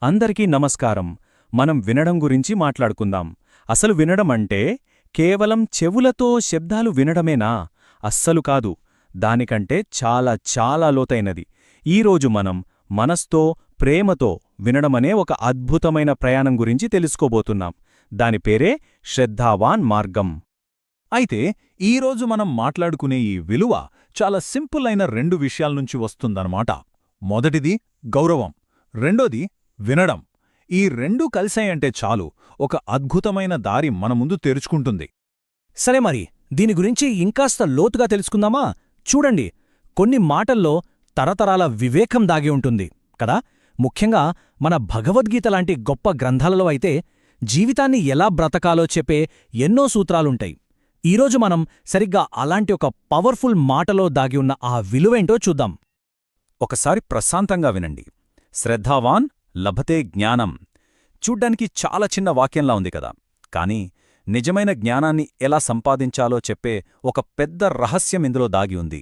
అందరికీ నమస్కారం. మనం వినడం గురించి మాట్లాడుకుందాం. అసలు వినడం అంటే కేవలం చెవులతో శబ్దాలు వినడమేనా? అస్సలు కాదు. దానికంటే చాలా చాలా లోతైనది. ఈరోజు మనం మనస్తో, ప్రేమతో వినడమనే ఒక అద్భుతమైన ప్రయాణం గురించి తెలుసుకోబోతున్నాం. దాని పేరే శ్రద్ధావాన్ మార్గం. అయితే ఈరోజు మనం మాట్లాడుకునే ఈ విలువ చాలా సింపుల్ అయిన రెండు విషయాల్నుంచి వస్తుందన్నమాట. మొదటిది గౌరవం, రెండోది వినడం. ఈ రెండూ కలిసాయంటే చాలు, ఒక అద్భుతమైన దారి మన ముందు తెరుచుకుంటుంది. సరే మరి దీని గురించి ఇంకాస్త లోతుగా తెలుసుకుందామా? చూడండి, కొన్ని మాటల్లో తరతరాల వివేకం దాగి ఉంటుంది కదా. ముఖ్యంగా మన భగవద్గీత లాంటి గొప్ప గ్రంథాలలో అయితే జీవితాన్ని ఎలా బ్రతకాలో చెప్పే ఎన్నో సూత్రాలుంటాయి. ఈరోజు మనం సరిగ్గా అలాంటి ఒక పవర్ఫుల్ మాటలో దాగి ఉన్న ఆ విలువేంటో చూద్దాం. ఒకసారి ప్రశాంతంగా వినండి. శ్రద్ధావాన్ లభతే జ్ఞానం. చూడ్డానికి చాలా చిన్న వాక్యంలా ఉంది కదా, కాని నిజమైన జ్ఞానాన్ని ఎలా సంపాదించాలో చెప్పే ఒక పెద్ద రహస్యం ఇందులో దాగి ఉంది.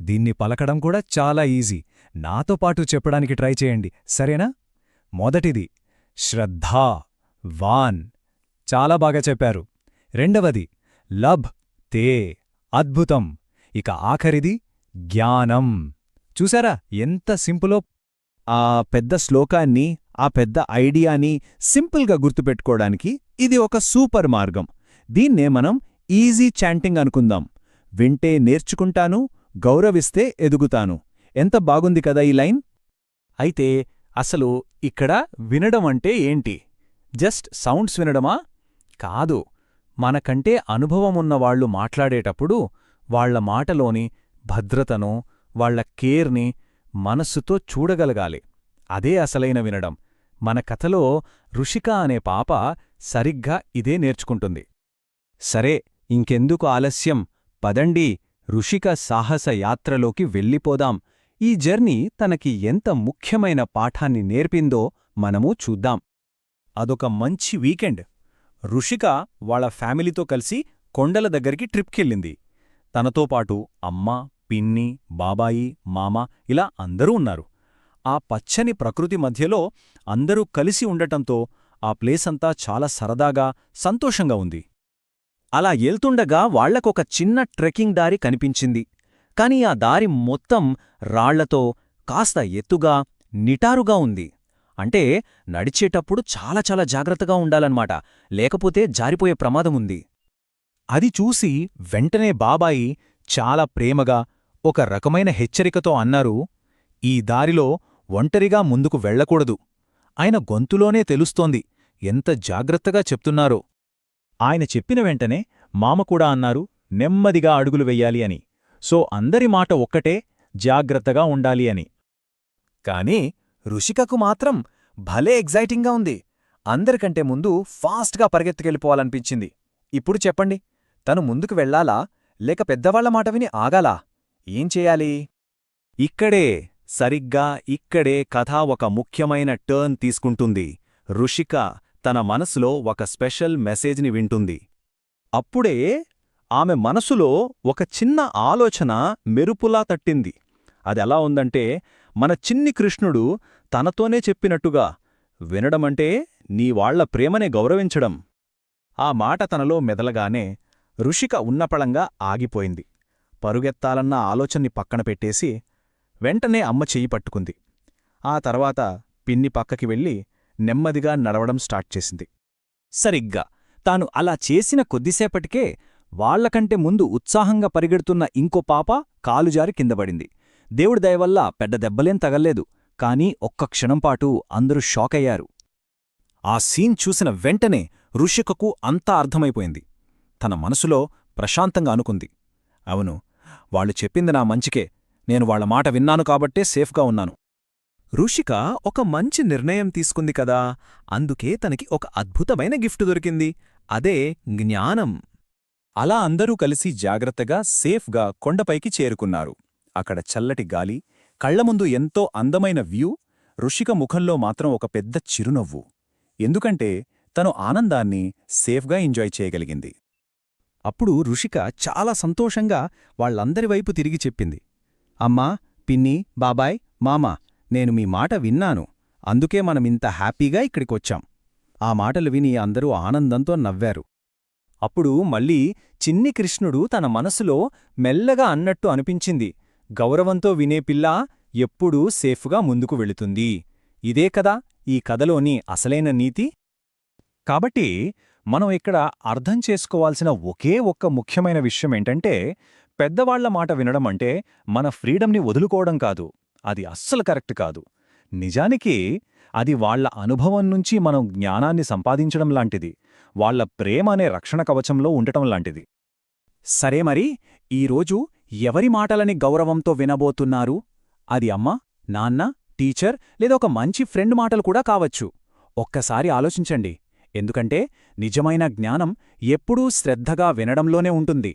దీన్ని పలకడం కూడా చాలా ఈజీ. నాతో పాటు చెప్పడానికి ట్రై చేయండి, సరేనా? మొదటిది శ్రద్ధా వాన్. చాలా బాగా చెప్పారు. రెండవది లభ్ తే. అద్భుతం. ఇక ఆఖరిది జ్ఞానం. చూసారా ఎంత సింపులో? ఆ పెద్ద శ్లోకాన్ని, ఆ పెద్ద ఐడియాని సింపుల్గా గుర్తుపెట్టుకోవడానికి ఇది ఒక సూపర్ మార్గం. దీన్నే మనం ఈజీ చాంటింగ్ అనుకుందాం. వింటే నేర్చుకుంటాను, గౌరవిస్తే ఎదుగుతాను. ఎంత బాగుంది కదా ఈ లైన్? అయితే అసలు ఇక్కడ వినడం అంటే ఏంటి? జస్ట్ సౌండ్స్ వినడమా? కాదు. మనకంటే అనుభవమున్నవాళ్లు మాట్లాడేటప్పుడు వాళ్ల మాటలోని భద్రతను, వాళ్ల కేర్ని మనస్సుతో చూడగలగాలి. అదే అసలైన వినడం. మన కథలో రుషిక అనే పాప సరిగ్గా ఇదే నేర్చుకుంటుంది. సరే, ఇంకెందుకు ఆలస్యం? పదండి, రుషిక సాహస యాత్రలోకి వెళ్ళిపోదాం. ఈ జర్నీ తనకి ఎంత ముఖ్యమైన పాఠాన్ని నేర్పిందో మనము చూద్దాం. అదొక మంచి వీకెండ్. రుషిక వాళ్ళ ఫ్యామిలీతో కలిసి కొండల దగ్గరికి ట్రిప్కెళ్ళింది. తనతో పాటు అమ్మ, పిన్ని, బాబాయి, మామ ఇలా అందరూ ఉన్నారు. ఆ పచ్చని ప్రకృతి మధ్యలో అందరూ కలిసి ఉండటంతో ఆ ప్లేసంతా చాలా సరదాగా, సంతోషంగా ఉంది. అలా ఏల్తుండగా వాళ్లకొక చిన్న ట్రెక్కింగ్ దారి కనిపించింది. కాని ఆ దారి మొత్తం రాళ్లతో, కాస్త ఎత్తుగా, నిటారుగా ఉంది. అంటే నడిచేటప్పుడు చాలా చాలా జాగ్రత్తగా ఉండాలన్నమాట, లేకపోతే జారిపోయే ప్రమాదముంది. అది చూసి వెంటనే బాబాయి చాలా ప్రేమగా, ఒక రకమైన హెచ్చరికతో అన్నారు, ఈ దారిలో ఒంటరిగా ముందుకు వెళ్లకూడదు. ఆయన గొంతులోనే తెలుస్తోంది ఎంత జాగ్రత్తగా చెప్తున్నారో. ఆయన చెప్పిన వెంటనే మామ కూడా అన్నారు, నెమ్మదిగా అడుగులు వెయ్యాలి అని. సో అందరి మాట ఒక్కటే, జాగ్రత్తగా ఉండాలి అని. కాని రుషికకు మాత్రం భలే ఎగ్జైటింగ్గా ఉంది. అందరికంటే ముందు ఫాస్ట్గా పరిగెత్తుకెళ్ళిపోవాలనిపించింది. ఇప్పుడు చెప్పండి, తను ముందుకు వెళ్లాలా, లేక పెద్దవాళ్ల మాట విని ఆగాలా? ఏం చేయాలి? ఇక్కడే, సరిగ్గా ఇక్కడే కథ ఒక ముఖ్యమైన టర్న్ తీసుకుంటుంది. రుషిక తన మనసులో ఒక స్పెషల్ మెసేజ్ని వింటుంది. అప్పుడే ఆమె మనసులో ఒక చిన్న ఆలోచన మెరుపులా తట్టింది. అదెలా ఉందంటే, మన చిన్ని కృష్ణుడు తనతోనే చెప్పినట్టుగా, వినడమంటే నీవాళ్ల ప్రేమనే గౌరవించడం. ఆ మాట తనలో మెదలగానే రుషిక ఉన్నపళంగా ఆగిపోయింది. పరుగెత్తాలన్న ఆలోచన్ని పక్కన పెట్టేసి వెంటనే అమ్మ చెయ్యి పట్టుకుంది. ఆ తర్వాత పిన్ని పక్కకి వెళ్ళి నెమ్మదిగా నడవడం స్టార్ట్ చేసింది. సరిగ్గా తాను అలా చేసిన కొద్దిసేపటికే వాళ్లకంటే ముందు ఉత్సాహంగా పరిగెడుతున్న ఇంకో పాప కాలుజారి కిందపడింది. దేవుడి దయవల్ల పెద్ద దెబ్బలేం తగల్లేదు, కానీ ఒక్క క్షణంపాటు అందరూ షాకయ్యారు. ఆ సీన్ చూసిన వెంటనే రుషికకు అంతా అర్థమైపోయింది. తన మనసులో ప్రశాంతంగా అనుకుంది, అవును, వాళ్ళు చెప్పింది నా మంచికే, నేను వాళ్ల మాట విన్నాను కాబట్టే సేఫ్గా ఉన్నాను. రుషిక ఒక మంచి నిర్ణయం తీసుకుంది కదా, అందుకే తనకి ఒక అద్భుతమైన గిఫ్ట్ దొరికింది. అదే జ్ఞానం. అలా అందరూ కలిసి జాగ్రత్తగా, సేఫ్గా కొండపైకి చేరుకున్నారు. అక్కడ చల్లటి గాలి, కళ్లముందు ఎంతో అందమైన వ్యూ. రుషిక ముఖంలో మాత్రం ఒక పెద్ద చిరునవ్వు. ఎందుకంటే తను ఆనందాన్ని సేఫ్గా ఎంజాయ్ చేయగలిగింది. అప్పుడు రుషిక చాలా సంతోషంగా వాళ్లందరివైపు తిరిగి చెప్పింది, అమ్మా, పిన్ని, బాబాయ్, మామా, నేను మీ మాట విన్నాను. అందుకే మనమింత హ్యాపీగా ఇక్కడికొచ్చాం. ఆ మాటలు విని అందరూ ఆనందంతో నవ్వారు. అప్పుడు మళ్ళీ చిన్ని కృష్ణుడు తన మనసులో మెల్లగా అన్నట్టు అనిపించింది, గౌరవంతో వినే పిల్ల ఎప్పుడూ సేఫ్గా ముందుకు వెళుతుంది. ఇదే కదా ఈ కథలోని అసలైన నీతి. కాబట్టి మనం ఇక్కడ అర్థం చేసుకోవాల్సిన ఒకే ఒక్క ముఖ్యమైన విషయమేంటంటే, పెద్దవాళ్ల మాట వినడం అంటే మన ఫ్రీడమ్ని వదులుకోవడం కాదు. అది అస్సలు కరెక్ట్ కాదు. నిజానికి అది వాళ్ల అనుభవం నుంచి మనం జ్ఞానాన్ని సంపాదించడం లాంటిది. వాళ్ల ప్రేమ అనే రక్షణ కవచంలో ఉండటం లాంటిది. సరే మరి, ఈరోజు ఎవరి మాటలని గౌరవంతో వినబోతున్నారు? అది అమ్మ, నాన్న, టీచర్ లేదా ఒక మంచి ఫ్రెండ్ మాటలు కూడా కావచ్చు. ఒక్కసారి ఆలోచించండి. ఎందుకంటే నిజమైన జ్ఞానం ఎప్పుడూ శ్రద్ధగా వినడంలోనే ఉంటుంది.